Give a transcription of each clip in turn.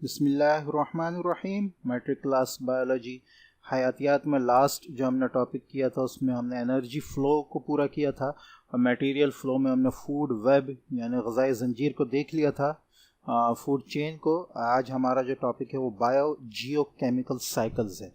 बिस्मिल्लाहिर्रहमानिर्रहीम। Matric class biology हयातियात में last जो हमने टॉपिक किया था उसमें हमने एनर्जी फ़्लो को पूरा किया था और मटेरियल फ़्लो में हमने फूड वेब यानी ग़ज़ाई ज़ंजीर को देख लिया था, फूड चेन को। आज हमारा जो टॉपिक है वो बायो जियो केमिकल साइकिल्स है।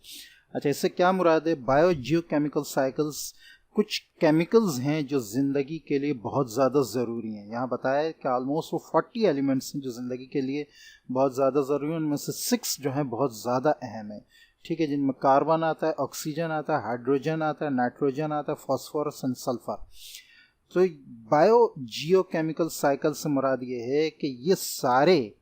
अच्छा, इससे क्या मुराद है? बायो जियो केमिकल साइकिल्स कुछ केमिकल्स हैं जो ज़िंदगी के लिए बहुत ज़्यादा ज़रूरी हैं। यहाँ बताया है कि ऑलमोस्ट वो 40 एलिमेंट्स हैं जो ज़िंदगी के लिए बहुत ज़्यादा ज़रूरी हैं। उनमें से 6 जो हैं बहुत ज़्यादा अहम है, ठीक है, जिनमें कार्बन आता है, ऑक्सीजन आता है, हाइड्रोजन आता है, नाइट्रोजन आता है, फॉस्फोरस एंड सल्फर। तो बायो जियो केमिकल साइकिल से मुराद ये है कि ये सारे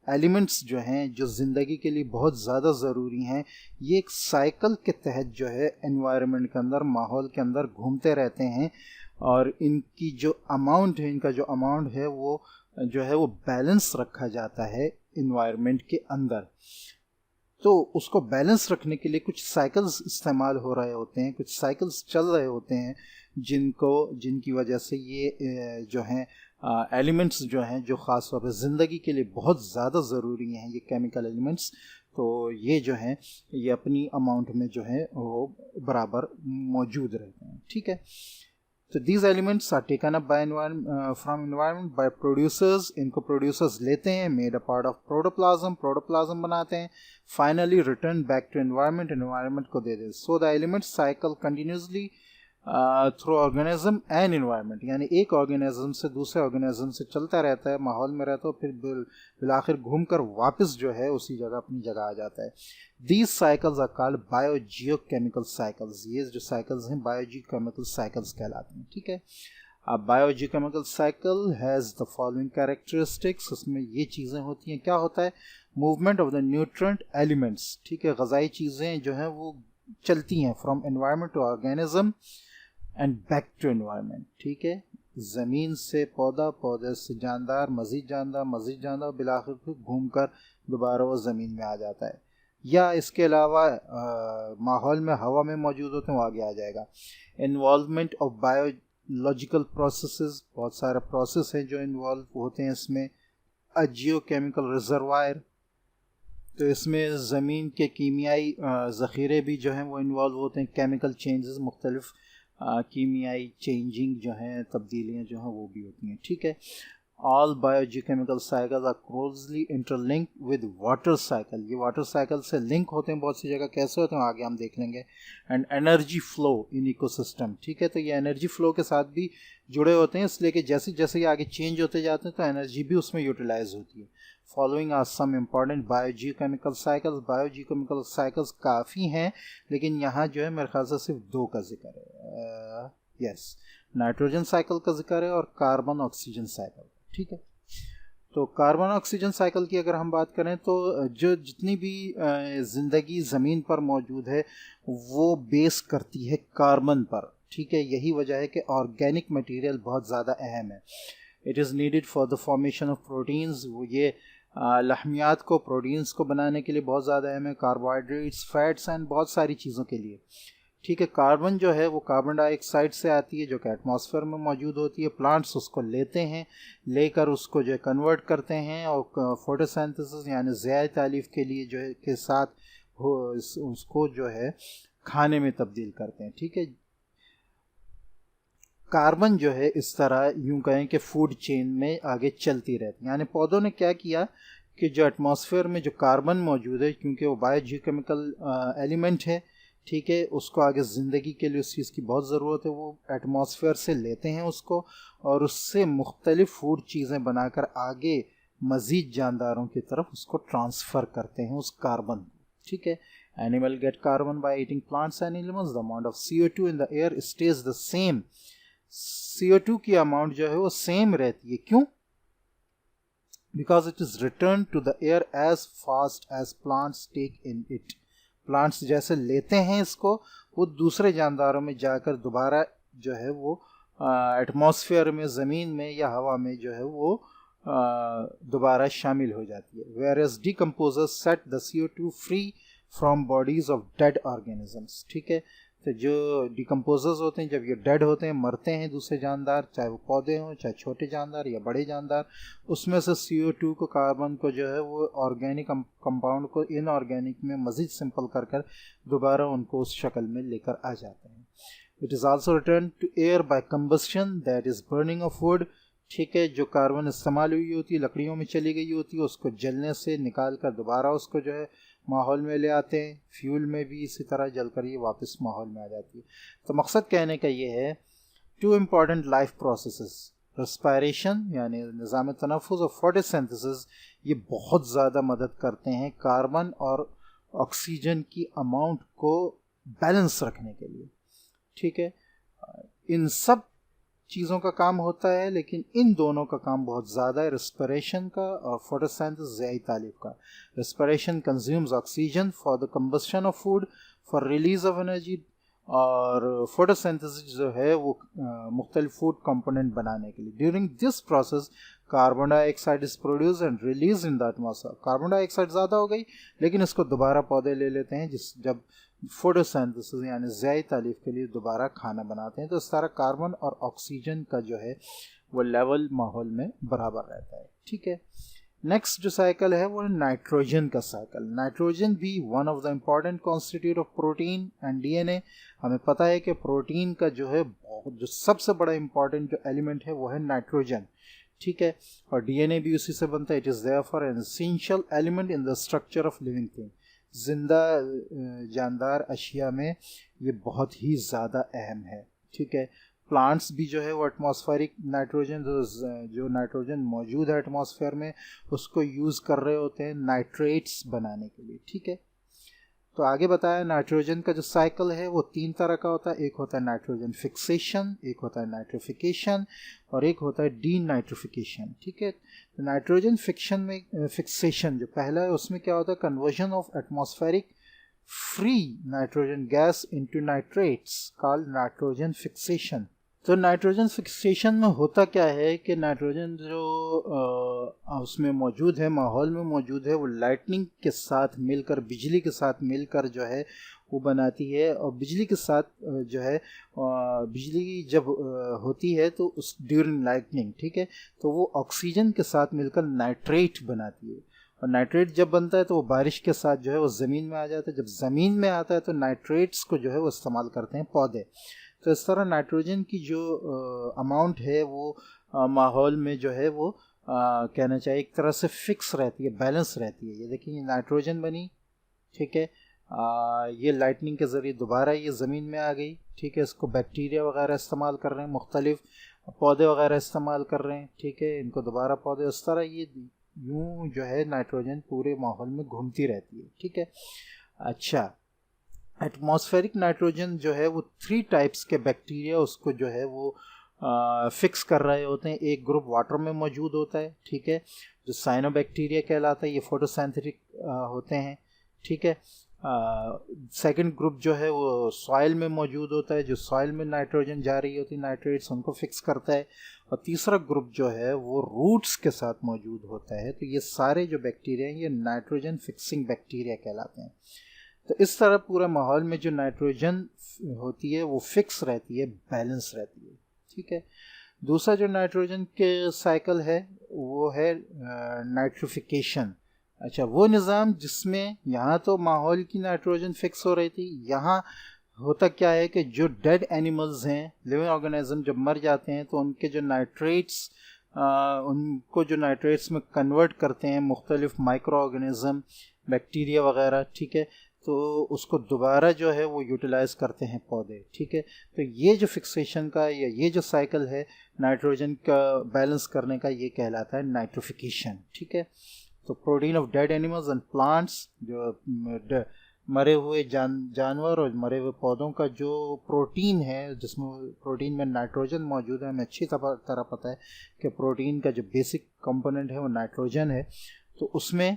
एलिमेंट्स जो हैं जो ज़िंदगी के लिए बहुत ज़्यादा ज़रूरी हैं, ये एक साइकिल के तहत जो है एनवायरनमेंट के अंदर, माहौल के अंदर घूमते रहते हैं और इनकी जो अमाउंट है, इनका जो अमाउंट है वो जो है वो बैलेंस रखा जाता है इन्वायरमेंट के अंदर। तो उसको बैलेंस रखने के लिए कुछ साइकिल्स इस्तेमाल हो रहे होते हैं, कुछ साइकिल्स चल रहे होते हैं जिनकी वजह से ये जो हैं एलिमेंट्स जो हैं जो ख़ास तौर पर ज़िंदगी के लिए बहुत ज़्यादा ज़रूरी हैं, ये केमिकल एलिमेंट्स, तो ये जो हैं ये अपनी अमाउंट में जो है वो बराबर मौजूद रहते हैं, ठीक है। तो these elements are taken up by from environment by producers. इनको प्रोड्यूसर्स लेते हैं, made a part of protoplasm बनाते हैं, finally return back to environment, environment को दे देते। So the elements cycle continuously through organism and environment, यानी एक ऑर्गेनिज्म से दूसरे ऑर्गेनिज्म से चलता रहता है, माहौल में रहता है, फिर बिलाखिर घूमकर वापस जो है उसी जगह अपनी जगह आ जाता है। These cycles are called bio geo chemical cycles. ये जो साइकिल्स हैं बायो जियो केमिकल साइकिल्स कहलाते हैं, ठीक है। अब bio geo chemical cycle has the following characteristics. उसमें ये चीज़ें होती हैं। क्या होता है? Movement of the nutrient elements, ठीक है, ग़ज़ाई चीज़ें जो हैं वो चलती हैं from environment to organism and back to environment, ठीक है। ज़मीन से पौधा, पौधे से जानदार, मज़ीद जानदार, बिलाखिर फिर घूम कर दोबारा वो ज़मीन में आ जाता है। या इसके अलावा माहौल में, हवा में मौजूद होते हैं, वो आगे आ जाएगा। इन्वॉल्वमेंट ऑफ बायोलॉजिकल प्रोसेसेस, बहुत सारे प्रोसेस हैं जो इन्वॉल्व होते हैं इसमें। अ जियो केमिकल रिजर्वायर, तो इसमें ज़मीन के कीमियाई ज़ख़ीरे भी जो हैं वो इन्वॉल्व होते हैं। केमिकल चेंजेस, मुख्तलिफ कीमियाई चेंजिंग जो हैं, तब्दीलियाँ जो हैं वो भी होती हैं, ठीक है। All biogeochemical cycles are closely interlink with water cycle. ये वाटर साइकिल से लिंक होते हैं बहुत सी जगह। कैसे होते हैं आगे हम देख लेंगे। And energy flow in ecosystem, ठीक है, तो ये एनर्जी फ्लो के साथ भी जुड़े होते हैं, इसलिए कि जैसे जैसे ये आगे चेंज होते जाते हैं तो एनर्जी भी उसमें यूटिलाइज होती है। Following are some important biogeochemical cycles. Biogeochemical cycles काफ़ी हैं, लेकिन यहाँ जो है मेरे ख्याल से सिर्फ 2 का जिक्र है। यस, नाइट्रोजन साइकिल का जिक्र है और कार्बन ऑक्सीजन साइकिल, ठीक है। तो कार्बन ऑक्सीजन साइकिल की अगर हम बात करें तो जो जितनी भी ज़िंदगी ज़मीन पर मौजूद है वो बेस करती है कार्बन पर, ठीक है। यही वजह है कि ऑर्गेनिक मटेरियल बहुत ज़्यादा अहम है। It is needed for the formation of proteins. वो ये लहमियात को, प्रोटीन्स को बनाने के लिए बहुत ज़्यादा अहम है। कार्बोहाइड्रेट्स, फैट्स एंड बहुत सारी चीज़ों के लिए, ठीक है। कार्बन जो है वो कार्बन डाइऑक्साइड से आती है जो कि एटमॉस्फेयर में मौजूद होती है। प्लांट्स उसको लेते हैं, लेकर उसको जो है कन्वर्ट करते हैं और फोटोसिंथेसिस यानी ज़ियाए तालीफ के लिए जो है के साथ उसको जो है खाने में तब्दील करते हैं, ठीक है। कार्बन जो है इस तरह यूं कहें कि फूड चेन में आगे चलती रहती है। यानी पौधों ने क्या किया कि जो एटमॉस्फेयर में जो कार्बन मौजूद है, क्योंकि वो बायोजियोकेमिकल एलिमेंट है, ठीक है, उसको आगे ज़िंदगी के लिए उस चीज़ की बहुत ज़रूरत है। वो एटमॉस्फेयर से लेते हैं उसको और उससे मुख्तलिफ फूड चीज़ें बनाकर आगे मज़ीद जानदारों की तरफ उसको ट्रांसफ़र करते हैं उस कार्बन, ठीक है। Animal gate carbon by eating plants and animals. The amount of CO2 in the air stage the same. CO2 की अमाउंट जो है वो सेम रहती है। क्यों? Because it is return to the air as fast as plants take in it. Plants जैसे लेते हैं इसको, वो दूसरे जानदारों में जाकर दोबारा जो है वो एटमॉस्फेयर में, ज़मीन में या हवा में जो है वो दोबारा शामिल हो जाती है। Whereas decomposers set the CO2 free from bodies of dead organisms, ठीक है। तो जो डिकम्पोजर्स होते हैं, जब ये डेड होते हैं, मरते हैं दूसरे जानदार, चाहे वो पौधे हों, चाहे छोटे जानदार या बड़े जानदार, उसमें से CO2 को, कार्बन को जो है वो ऑर्गेनिक कंपाउंड को इनऑर्गेनिक में मज़ीद सिंपल कर कर दोबारा उनको उस शक्ल में लेकर आ जाते हैं। It is also return to air by combustion, that is burning of wood. ठीक है, जो कार्बन इस्तेमाल हुई होती है, लकड़ियों में चली गई होती है, उसको जलने से निकाल कर दोबारा उसको जो है माहौल में ले आते हैं। फ्यूल में भी इसी तरह जलकर ये वापस माहौल में आ जाती है। तो मकसद कहने का ये है, 2 इम्पॉर्टेंट लाइफ प्रोसेसेस, रेस्पायरेशन यानी निज़ाम तनफ़ुस और फोटोसिंथेसिस, ये बहुत ज़्यादा मदद करते हैं कार्बन और ऑक्सीजन की अमाउंट को बैलेंस रखने के लिए। ठीक है, इन सब चीज़ों का काम होता है, लेकिन इन दोनों का काम बहुत ज़्यादा है, रेस्पिरेशन का और फोटोसिंथेसिस ज़्यादा तालीफ का। Respiration consumes oxygen for the combustion of food for release of energy, और फोटोसिंथेसिस जो है वो मुख्तलिफ फूड कंपोनेंट बनाने के लिए। During this process carbon dioxide is produce and release in the atmosphere. Carbon dioxide ज़्यादा हो गई, लेकिन इसको दोबारा पौधे ले लेते हैं जब फोटोसिंथेसिस यानी ज़्यादा तालीफ के लिए दोबारा खाना बनाते हैं। तो इस तरह कार्बन और ऑक्सीजन का जो है वो लेवल माहौल में बराबर रहता है। ठीक है, नेक्स्ट जो साइकिल है वो नाइट्रोजन का साइकिल। नाइट्रोजन भी one of the important constitute of protein and DNA। हमें पता है कि प्रोटीन का जो है जो सबसे बड़ा इम्पॉर्टेंट जो एलिमेंट है वो है नाइट्रोजन। ठीक है, और DNA भी उसी से बनता है। It is therefore an essential element in the structure of living thing. जिंदा जानदार अशिया में ये बहुत ही ज़्यादा अहम है। ठीक है, प्लांट्स भी जो है वो एटमॉस्फेरिक नाइट्रोजन, जो नाइट्रोजन मौजूद है एटमॉस्फेयर में, उसको यूज़ कर रहे होते हैं नाइट्रेट्स बनाने के लिए। ठीक है, तो आगे बताया नाइट्रोजन का जो साइकिल है वो 3 तरह का होता है। एक होता है नाइट्रोजन फिक्सेशन, एक होता है नाइट्रिफिकेशन, और एक होता है डीनाइट्रिफिकेशन। ठीक है, तो नाइट्रोजन फिक्सेशन जो पहला है, उसमें क्या होता है, conversion of atmospheric free nitrogen gas into nitrates called nitrogen fixation. तो नाइट्रोजन फिक्सेशन में होता क्या है कि नाइट्रोजन जो उसमें मौजूद है, माहौल में मौजूद है, वो लाइटनिंग के साथ मिलकर, बिजली के साथ मिलकर जो है वो बनाती है। और बिजली के साथ जो है बिजली जब होती है तो उस ड्यूरिंग लाइटनिंग, ठीक है, तो वो ऑक्सीजन के साथ मिलकर नाइट्रेट बनाती है। और नाइट्रेट जब बनता है तो वो बारिश के साथ जो है वो ज़मीन में आ जाता है। जब ज़मीन में आता है तो नाइट्रेट्स को जो है वो इस्तेमाल करते हैं पौधे। तो इस तरह नाइट्रोजन की जो अमाउंट है वो माहौल में जो है वो कहना चाहिए एक तरह से फिक्स रहती है, बैलेंस रहती है। ये देखिए नाइट्रोजन बनी, ठीक है, ये लाइटनिंग के ज़रिए दोबारा ये ज़मीन में आ गई। ठीक है, इसको बैक्टीरिया वगैरह इस्तेमाल कर रहे हैं, मुख्तलिफ पौधे वगैरह इस्तेमाल कर रहे हैं। ठीक है, इनको दोबारा पौधे, इस तरह ये यूँ जो है नाइट्रोजन पूरे माहौल में घूमती रहती है। ठीक है, अच्छा, एटमॉस्फेरिक नाइट्रोजन जो है वो 3 टाइप्स के बैक्टीरिया उसको जो है वो फिक्स कर रहे होते हैं। एक ग्रुप वाटर में मौजूद होता है, ठीक है, जो साइनोबैक्टीरिया कहलाता है, ये फोटोसिंथेटिक होते हैं। ठीक है, सेकंड ग्रुप जो है वो सॉइल में मौजूद होता है, जो सॉइल में नाइट्रोजन जा रही होती है, नाइट्रेट्स उनको फिक्स करता है। और तीसरा ग्रुप जो है वो रूट्स के साथ मौजूद होता है। तो ये सारे जो बैक्टीरिया हैं ये नाइट्रोजन फिक्सिंग बैक्टीरिया कहलाते हैं। तो इस तरह पूरा माहौल में जो नाइट्रोजन होती है वो फिक्स रहती है, बैलेंस रहती है। ठीक है, दूसरा जो नाइट्रोजन के साइकिल है वो है नाइट्रिफिकेशन। अच्छा, वो निज़ाम जिसमें यहाँ तो माहौल की नाइट्रोजन फिक्स हो रही थी, यहाँ होता क्या है कि जो डेड एनिमल्स हैं, लिविंग ऑर्गेनिज्म जब मर जाते हैं तो उनके जो नाइट्रेट्स उनको जो नाइट्रेट्स में कन्वर्ट करते हैं मुख्तलिफ माइक्रो ऑर्गेनिज्म, बैक्टीरिया वगैरह। ठीक है, तो उसको दोबारा जो है वो यूटिलाइज करते हैं पौधे। ठीक है, तो ये जो फिक्सेशन का या ये जो साइकिल है नाइट्रोजन का बैलेंस करने का, ये कहलाता है नाइट्रिफिकेशन। ठीक है, तो protein of dead animals and plants, जो मरे हुए जानवर और मरे हुए पौधों का जो प्रोटीन है, जिसमें प्रोटीन में नाइट्रोजन मौजूद है। हमें अच्छी तरह पता है कि प्रोटीन का जो बेसिक कंपोनेंट है वो नाइट्रोजन है। तो उसमें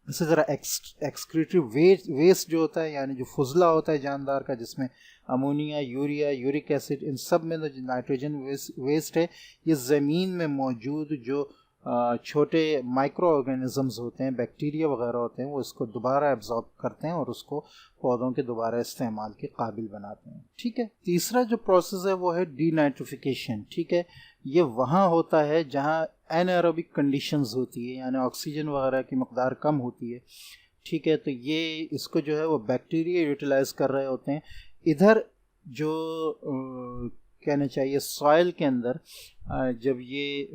इसी तरह एक्सक्रीटरी वेस्ट जो होता है, यानी जो फुजला होता है जानदार का, जिसमें अमोनिया, यूरिया, यूरिक एसिड, इन सब में जो नाइट्रोजन वेस्ट है, ये ज़मीन में मौजूद जो छोटे माइक्रो ऑर्गेनिजम्स होते हैं, बैक्टीरिया वगैरह होते हैं, वो इसको दोबारा एब्जॉर्ब करते हैं और उसको पौधों के दोबारा इस्तेमाल के काबिल बनाते हैं। ठीक है, तीसरा जो प्रोसेस है वो है डीनाइट्रिफिकेशन। ठीक है, ये वहाँ होता है जहाँ एनारोबिक कंडीशंस होती है, यानी ऑक्सीजन वगैरह की मकदार कम होती है। ठीक है, तो ये इसको जो है वो बैक्टीरिया यूटिलाइज कर रहे होते हैं। इधर जो कहना चाहिए सॉइल के अंदर जब ये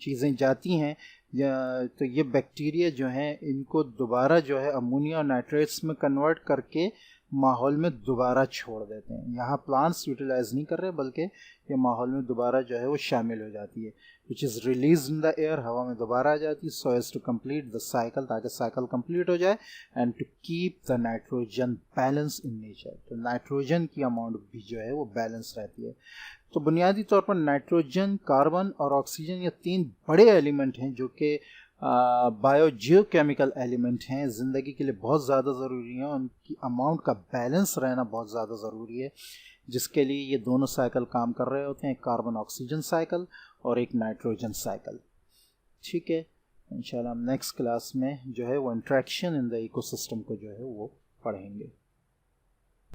चीज़ें जाती हैं या तो ये बैक्टीरिया जो हैं इनको दोबारा जो है अमोनिया और नाइट्रेट्स में कन्वर्ट करके माहौल में दोबारा छोड़ देते हैं। यहाँ प्लांट्स यूटिलाइज नहीं कर रहे बल्कि ये माहौल में दोबारा जो है वो शामिल हो जाती है, which is release in the air, हवा में दोबारा आ जाती है, so as to complete the cycle, ताकि साइकिल कंप्लीट हो जाए and to keep the nitrogen balance in nature. तो नाइट्रोजन की अमाउंट भी जो है वो बैलेंस रहती है। तो बुनियादी तौर पर नाइट्रोजन, कार्बन और ऑक्सीजन ये तीन बड़े एलिमेंट हैं जो कि बायोजियोकेमिकल एलिमेंट हैं, ज़िंदगी के लिए बहुत ज़्यादा ज़रूरी हैं। उनकी अमाउंट का बैलेंस रहना बहुत ज़्यादा ज़रूरी है, जिसके लिए ये दोनों साइकिल काम कर रहे होते हैं, एक कार्बन ऑक्सीजन साइकिल और एक नाइट्रोजन साइकिल। ठीक है, इंशाल्लाह हम नेक्स्ट क्लास में जो है वो इंट्रैक्शन इन द इकोसिस्टम को जो है वो पढ़ेंगे।